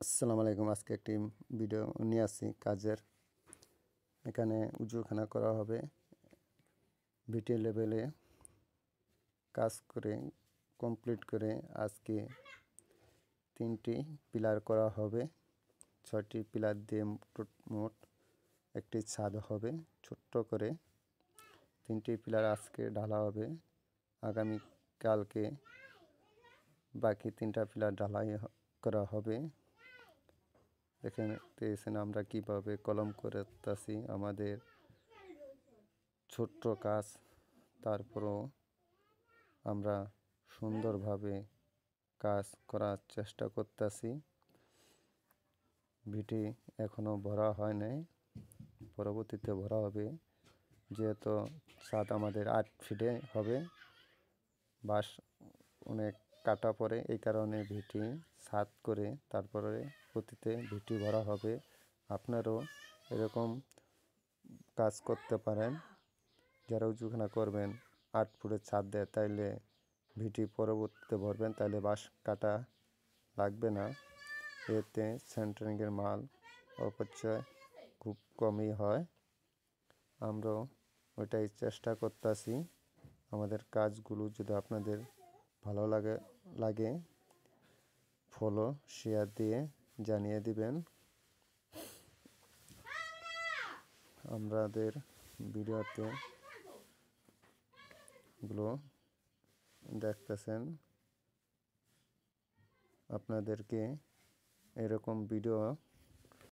আসসালামু আলাইকুম। আজকে একটি ভিডিও নিয়ে আসছি কাজের। এখানে উজুখানা করা হবে। ভিটি লেভেলে কাজ করে কমপ্লিট করে আজকে 3টি পিলার করা হবে। 6টি পিলার দিয়ে মোট একটি ছাদ হবে ছোট্ট করে। 3টি পিলার আজকে ঢালা হবে। আগামীকালকে বাকি 3টা পিলার ঢালাই করা হবে। দেখতেছেন আমরা কিভাবে কলম করতেছি। আমাদের ছোট্ট কাজ, তারপরও আমরা সুন্দরভাবে কাজ করার চেষ্টা করতেছি। ভিটি এখনো ভরা হয় নাই, পরবর্তীতে ভরা হবে। যেহেতু ছাদ আমাদের 8 ফিটে হবে, বাঁশ অনেক কাটা পড়ে, এই কারণে ভিটি ছাদ করে তারপরে অতীতে ভিটি ভরা হবে। আপনারাও এরকম কাজ করতে পারেন। যারা উঁচুখানা করবেন 8 ফুটের ছাদ দেয়, তাইলে ভিটি পরবর্তীতে ভরবেন, তাইলে বাঁশ কাটা লাগবে না। এতে সেন্টারিংয়ের মাল অপচয় খুব কমই হয়। আমরাও ওইটাই চেষ্টা করতেছি। আমাদের কাজগুলো যদি আপনাদের ভালো লাগে ফলো শেয়ার দিয়ে জানিয়ে দিবেন। আমাদের ভিডিওতে গুলো দেখতেছেন, আপনাদেরকে এরকম ভিডিও